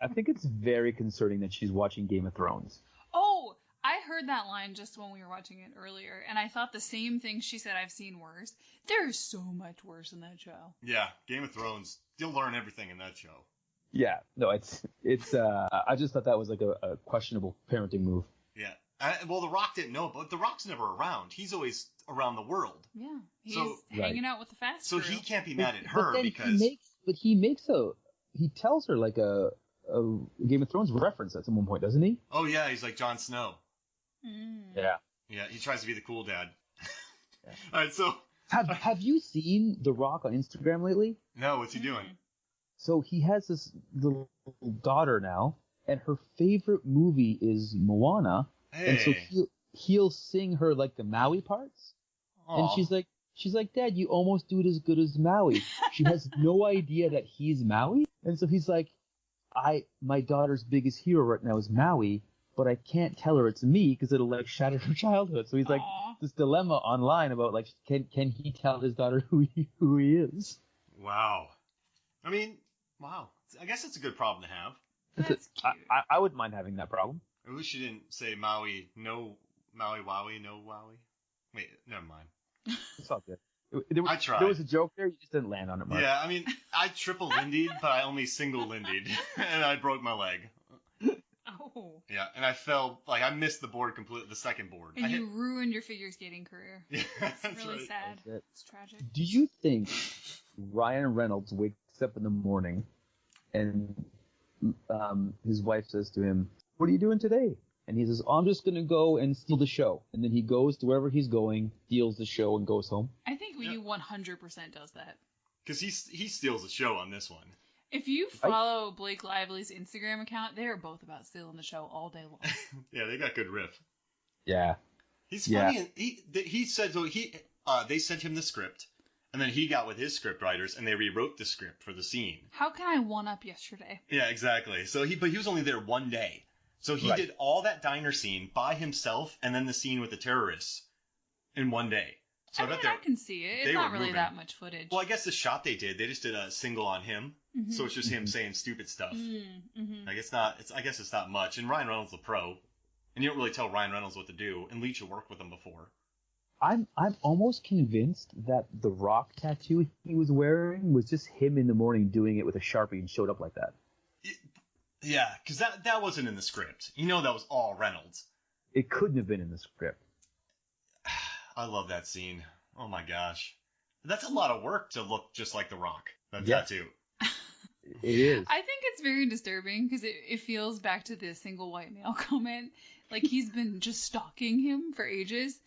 I think it's very concerning that she's watching Game of Thrones. Oh, I heard that line just when we were watching it earlier, and I thought the same thing. She said, I've seen worse. There's so much worse in that show. Yeah, Game of Thrones. You'll learn everything in that show. Yeah, no, it's. I just thought that was like a questionable parenting move. Yeah. Well, The Rock didn't know, but The Rock's never around. He's always around the world. Yeah, he's hanging out with the fast So crew. he can't be mad at her because... He tells her like a Game of Thrones reference at one point, doesn't he? Oh, yeah, he's like Jon Snow. Yeah. Yeah, he tries to be the cool dad. Yeah. All right, so... Have you seen The Rock on Instagram lately? No, what's he doing? So he has this little daughter now, and her favorite movie is Moana. Hey. And so he'll sing her like the Maui parts. Aww. And she's like, Dad, you almost do it as good as Maui. She has no idea that he's Maui. And so he's like, my daughter's biggest hero right now is Maui, but I can't tell her it's me because it'll like shatter her childhood. So he's like this dilemma online about like, can he tell his daughter who he is? Wow. I mean, wow. I guess it's a good problem to have. That's cute. I wouldn't mind having that problem. I wish you didn't say Maui, no Maui Wowie, no Wowie. Wait, never mind. It's all good. I tried. There was a joke there, you just didn't land on it, Mark. Yeah, I mean, I triple lindied, but I only single lindied, and I broke my leg. Oh. Yeah, and I fell, like, I missed the board completely, the second board. And you ruined your figure skating career. Yeah, that's that's really right. sad. That's It's tragic. Do you think Ryan Reynolds wakes up in the morning and his wife says to him, "What are you doing today?" And he says, "I'm just going to go and steal the show." And then he goes to wherever he's going, steals the show, and goes home. I think he 100% does that. Because he steals the show on this one. If you follow Blake Lively's Instagram account, they are both about stealing the show all day long. Yeah, they got good riff. Yeah. He's funny. And he said, so they sent him the script, and then he got with his script writers, and they rewrote the script for the scene. How can I one up yesterday? Yeah, exactly. So but he was only there one day. So he did all that diner scene by himself, and then the scene with the terrorists in one day. So I can see it. It's not really that much footage. Well, I guess the shot they did did a single on him, so it's just him saying stupid stuff. Like I guess it's not much. And Ryan Reynolds is a pro, and you don't really tell Ryan Reynolds what to do. And Leitch had worked with him before. I'm almost convinced that the Rock tattoo he was wearing was just him in the morning doing it with a Sharpie and showed up like that. Yeah, because that wasn't in the script. You know that was all Reynolds. It couldn't have been in the script. I love that scene. Oh my gosh. That's a lot of work to look just like The Rock. That tattoo. It is. I think it's very disturbing because it feels back to the single white male comment. Like he's been just stalking him for ages.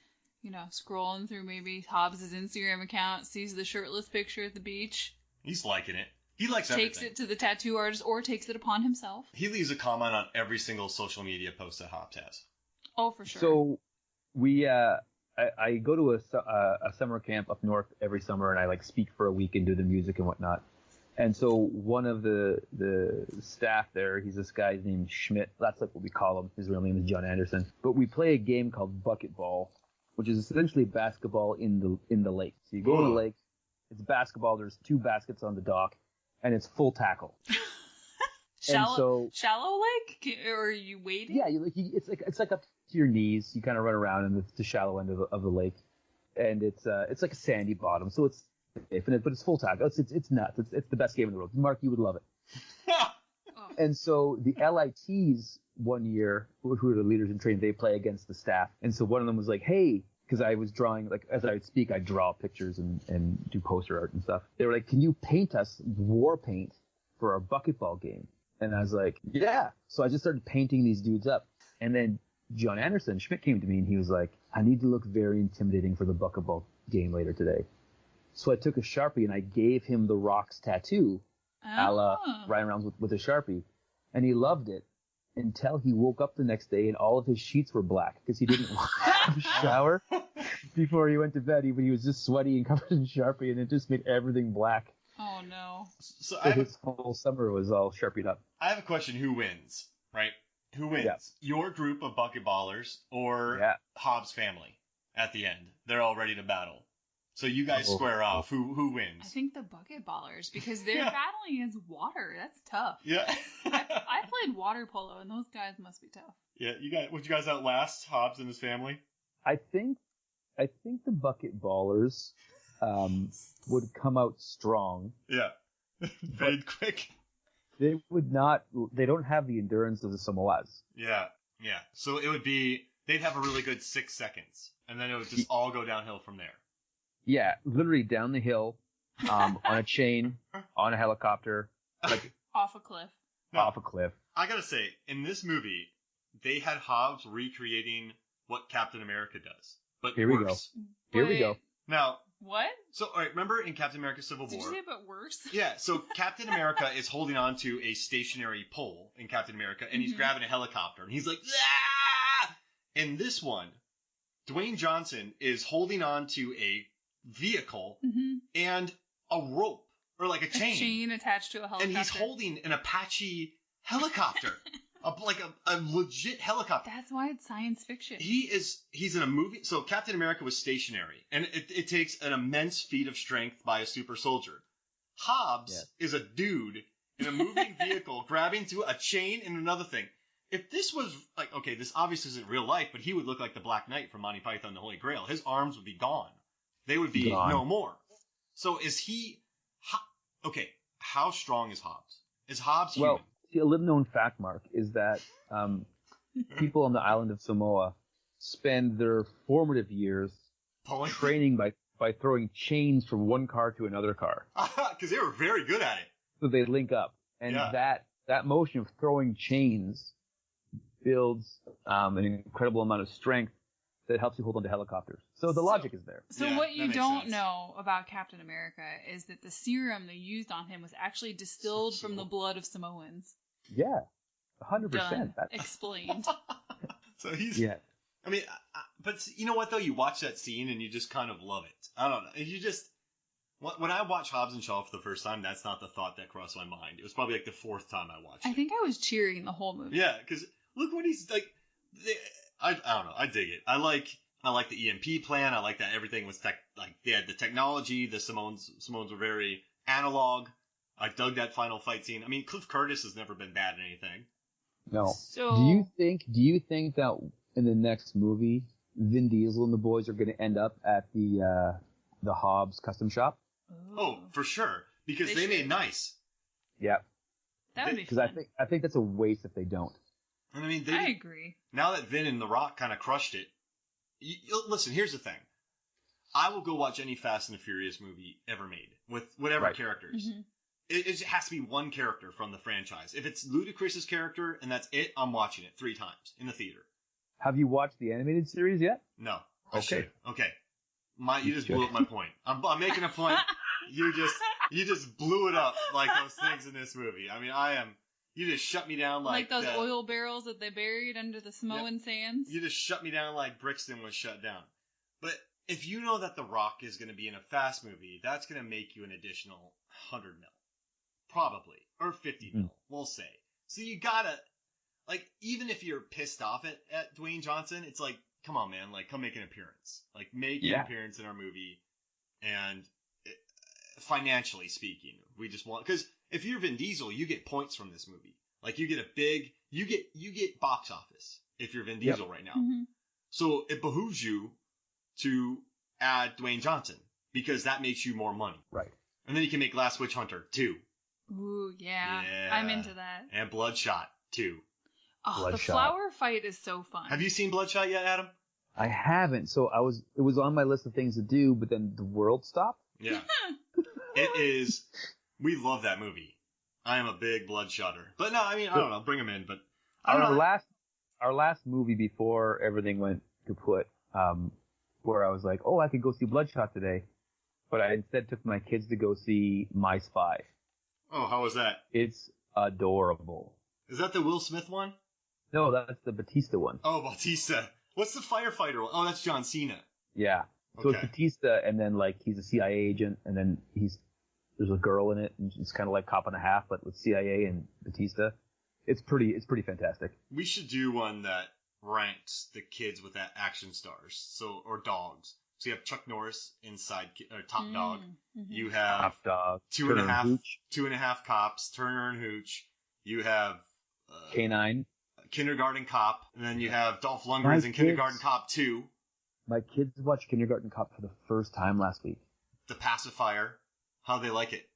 You know, scrolling through maybe Hobbs' Instagram account, sees the shirtless picture at the beach. He's liking it. He likes everything. Takes it to the tattoo artist or takes it upon himself. He leaves a comment on every single social media post that Hobbs has. Oh, for sure. So we, I go to a summer camp up north every summer, and I like speak for a week and do the music and whatnot. And so one of the staff there, he's this guy named Schmidt. That's like what we call him. His real name is John Anderson. But we play a game called bucket ball, which is essentially basketball in the lake. So you go to the lake. It's basketball. There's 2 baskets on the dock, and it's full tackle. Shallow lake, or are you wading? Yeah, it's like up to your knees. You kind of run around in the shallow end of the lake, and it's like a sandy bottom, so it's infinite, but it's full tackle. It's nuts. It's the best game in the world. Mark, you would love it. And so the LITs one year, who are the leaders in training, they play against the staff, and so one of them was like, "Hey." Because I was drawing, like, as I would speak, I'd draw pictures and do poster art and stuff. They were like, "Can you paint us war paint for our bucket ball game?" And I was like, "Yeah." So I just started painting these dudes up. And then John Anderson, Schmidt, came to me and he was like, "I need to look very intimidating for the bucket ball game later today." So I took a Sharpie and I gave him the Rock's tattoo, a la Ryan Reynolds with a Sharpie. And he loved it until he woke up the next day and all of his sheets were black because he didn't shower before he went to bed. He was just sweaty and covered in Sharpie, and it just made everything black. Oh, no. So his whole summer was all Sharpied up. I have a question. Who wins, right? Who wins? Yeah. Your group of bucket ballers or Hobbs' family at the end? They're all ready to battle. So you guys square off. Who wins? I think the bucket ballers, because they're battling against water. That's tough. Yeah. I I played water polo, and those guys must be tough. Yeah, would you guys outlast Hobbs and his family? I think the bucket ballers would come out strong. Yeah. Very quick. They would not. They don't have the endurance of the Samoas. Yeah. So it would be they'd have a really good 6 seconds, and then it would just all go downhill from there. Yeah, literally down the hill, on a chain, on a helicopter, like off a cliff. Off a cliff. I gotta say, in this movie, they had Hobbs recreating what Captain America does, but Here worse. Here we go. Now, what? So, all right, remember in Captain America: Civil War? Did you say but worse? Yeah. So Captain America is holding on to a stationary pole in Captain America, and he's grabbing a helicopter, and he's like, ah! In this one, Dwayne Johnson is holding on to a vehicle and a rope or like a chain. A chain attached to a helicopter. And he's holding an Apache helicopter. a legit helicopter. That's why it's science fiction. He's in a movie. So Captain America was stationary, and it takes an immense feat of strength by a super soldier. Hobbs is a dude in a moving vehicle grabbing to a chain and another thing. If this was like, okay, this obviously isn't real life, but he would look like the Black Knight from Monty Python and the Holy Grail. His arms would be gone. They would be no more. So is he, okay, how strong is Hobbs? Is Hobbs human? Well, a little known fact, Mark, is that people on the island of Samoa spend their formative years training by throwing chains from one car to another car. Because they were very good at it. So they link up. And that motion of throwing chains builds an incredible amount of strength that helps you hold on to helicopters. So the logic is there. So what you don't know about Captain America is that the serum they used on him was actually distilled from the blood of Samoans. Yeah, 100%. Explained. So he's... Yeah. I mean, but you know what, though? You watch that scene and you just kind of love it. I don't know. You just... When I watch Hobbs and Shaw for the first time, that's not the thought that crossed my mind. It was probably like the 4th time I watched it. I think I was cheering the whole movie. Yeah, because look what he's like... I don't know. I dig it. I like the EMP plan. I like that everything was they had the technology. The Samoans were very analog. I dug that final fight scene. I mean, Cliff Curtis has never been bad at anything. No. So do you think that in the next movie, Vin Diesel and the boys are going to end up at the Hobbs custom shop? Oh, for sure. Because they made nice. Yeah. That would be fun. Because I think that's a waste if they don't. And I mean, I agree. Now that Vin and The Rock kind of crushed it, listen, here's the thing. I will go watch any Fast and the Furious movie ever made with whatever characters. Mm-hmm. It has to be one character from the franchise. If it's Ludacris's character and that's it, I'm watching it 3 times in the theater. Have you watched the animated series yet? No. Okay. You just blew up my point. I'm making a point. You just blew it up like those things in this movie. I mean, you just shut me down like those oil barrels that they buried under the Samoan sands. You just shut me down like Brixton was shut down. But if you know that The Rock is going to be in a Fast movie, that's going to make you an additional 100 mil. Probably. Or 50 mil, we'll say. So you gotta, like, even if you're pissed off at Dwayne Johnson, it's like, come on, man, like, come make an appearance. Like, make an appearance in our movie. And financially speaking, we just want, because if you're Vin Diesel, you get points from this movie. Like, you get box office if you're Vin Diesel right now. Mm-hmm. So it behooves you to add Dwayne Johnson because that makes you more money. Right. And then you can make Last Witch Hunter 2. Ooh, yeah. I'm into that. And Bloodshot 2. Oh, Bloodshot. The flower fight is so fun. Have you seen Bloodshot yet, Adam? I haven't. So it was on my list of things to do, but then the world stopped. Yeah. It is. We love that movie. I am a big Bloodshotter. But no, I mean, I don't know. Bring him in, but our last movie before everything went kaput, where I was like, oh, I could go see Bloodshot today, but I instead took my kids to go see My Spy. Oh, how was that? It's adorable. Is that the Will Smith one? No, that's the Batista one. Oh, Batista. What's the firefighter one? Oh, that's John Cena. Yeah. So it's Batista, and then like he's a CIA agent, and then there's a girl in it, and it's kind of like Cop and a Half, but with CIA and Batista. It's pretty fantastic. We should do one that ranks the kids with that action stars, or dogs. So you have Chuck Norris inside, or Top Dog. Mm-hmm. You have Top Dog, two and a half cops, Turner and Hooch. You have K9. Kindergarten Cop, and then you have Dolph Lundgren's in Kindergarten Cop 2. My kids watched Kindergarten Cop for the first time last week. The Pacifier. How they like it?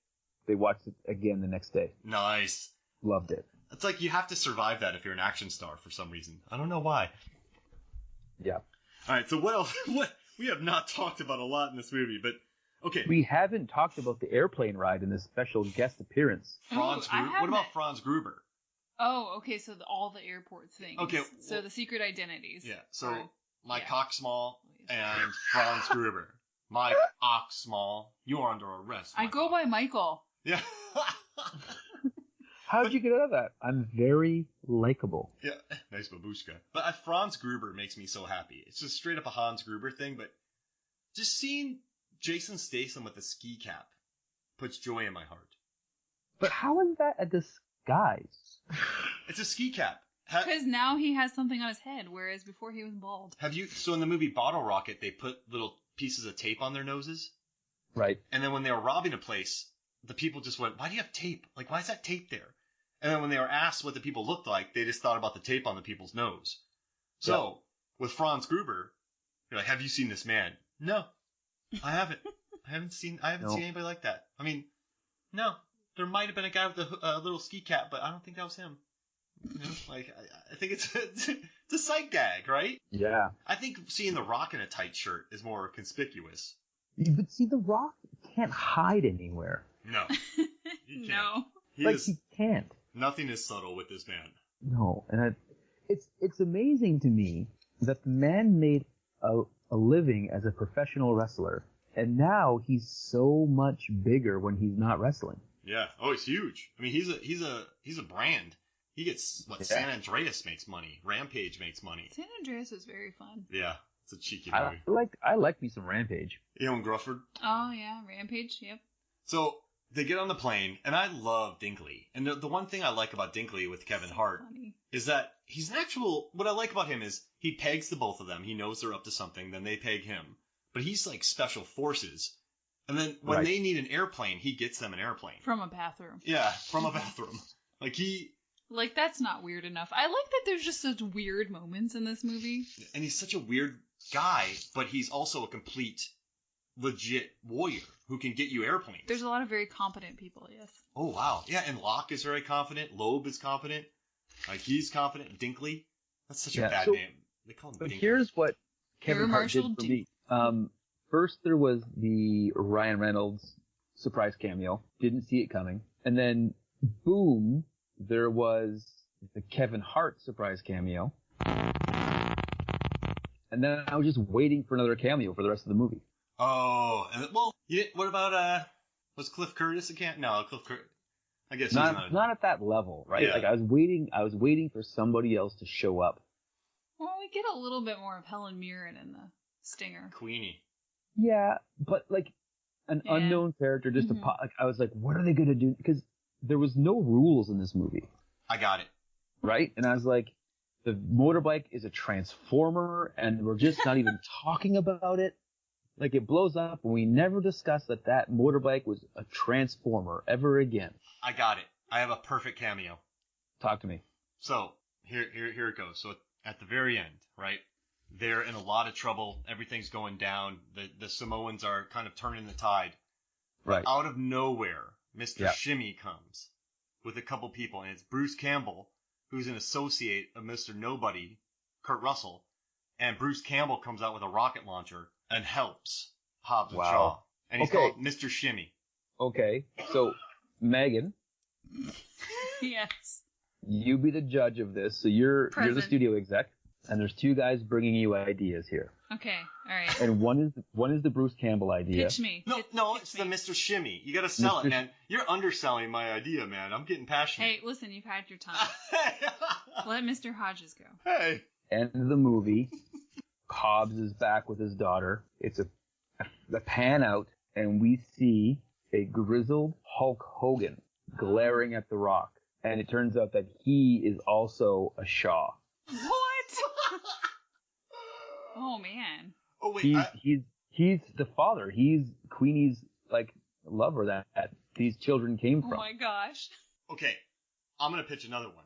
They watched it again the next day. Nice. Loved it. It's like you have to survive that if you're an action star for some reason. I don't know why. Yeah. All right, so what else? We have not talked about a lot in this movie, but okay. We haven't talked about the airplane ride in this special guest appearance. What about Franz Gruber? Oh, okay, so all the airport things. Okay. So the secret identities. Yeah, so Mike Oxmall and Franz Gruber. Mike Oxmall, you are under arrest. I go by Michael. Yeah. How'd you get out of that? I'm very likable. Yeah, nice babushka. But Franz Gruber makes me so happy. It's just straight up a Hans Gruber thing, but just seeing Jason Statham with a ski cap puts joy in my heart. But how is that a disguise? It's a ski cap. Because now he has something on his head, whereas before he was bald. So in the movie Bottle Rocket, they put little pieces of tape on their noses? Right. And then when they were robbing a place, the people just went, why do you have tape? Like, why is that tape there? And then when they were asked what the people looked like, they just thought about the tape on the people's nose. So, with Franz Gruber, you're like, have you seen this man? No, I haven't. I haven't seen anybody like that. I mean, no. There might have been a guy with a little ski cap, but I don't think that was him. You know, like, I think it's a sight gag, right? Yeah. I think seeing The Rock in a tight shirt is more conspicuous. But see, The Rock can't hide anywhere. No. He can't. No. He can't. Nothing is subtle with this man. No, and it's amazing to me that the man made a living as a professional wrestler, and now he's so much bigger when he's not wrestling. Yeah. Oh, he's huge. I mean, he's a brand. He gets San Andreas makes money. Rampage makes money. San Andreas is very fun. Yeah, it's a cheeky movie. I like me some Rampage. Ewan Grufford. Oh yeah, Rampage. Yep. So they get on the plane, and I love Dinkley. And the one thing I like about Dinkley with Kevin Hart is that he's an actual. What I like about him is he pegs the both of them. He knows they're up to something, then they peg him. But he's like special forces. And then when they need an airplane, he gets them an airplane. From a bathroom. Yeah, from a bathroom. Like, that's not weird enough. I like that there's just such weird moments in this movie. And he's such a weird guy, but he's also a complete, legit warrior who can get you airplanes. There's a lot of very competent people, yes. Oh, wow. Yeah, and Locke is very confident. Loeb is confident. Like, he's confident. Dinkley. That's such a bad name. They call him But Dinkley. here's what Kevin Hart did for me. First, there was the Ryan Reynolds surprise cameo. Didn't see it coming. And then, boom, there was the Kevin Hart surprise cameo. And then I was just waiting for another cameo for the rest of the movie. Oh, and what about, was Cliff Curtis a cameo? No, Cliff Curtis. I guess not at that level, right? Yeah. Like I was waiting for somebody else to show up. Well, we get a little bit more of Helen Mirren in the stinger. Queenie. Yeah, but like an unknown character just to pop. Like I was like, what are they gonna do? Because there was no rules in this movie. I got it. Right? And I was like, the motorbike is a transformer, and we're just not even talking about it. Like it blows up, and we never discussed that motorbike was a transformer ever again. I got it. I have a perfect cameo. Talk to me. So here it goes. So at the very end, right? They're in a lot of trouble. Everything's going down. The Samoans are kind of turning the tide. Right. Out of nowhere, Mr. Shimmy comes with a couple people, and it's Bruce Campbell, who's an associate of Mr. Nobody, Kurt Russell, and Bruce Campbell comes out with a rocket launcher and helps Hobbs and Shaw. And he's called Mr. Shimmy. Okay, so Megan. Yes. You be the judge of this. So you're the studio exec, and there's two guys bringing you ideas here. Okay, all right. And one is the Bruce Campbell idea. Pitch me. No, it's the Mr. Shimmy. You got to sell it, man. You're underselling my idea, man. I'm getting passionate. Hey, listen, you've had your time. Let Mr. Hodges go. Hey. End of the movie. Hobbs is back with his daughter. It's a pan out, and we see a grizzled Hulk Hogan glaring at The Rock. And it turns out that he is also a Shaw. What? Oh man. Oh wait. He's the father. He's Queenie's like lover that these children came from. Oh my gosh. Okay, I'm gonna pitch another one.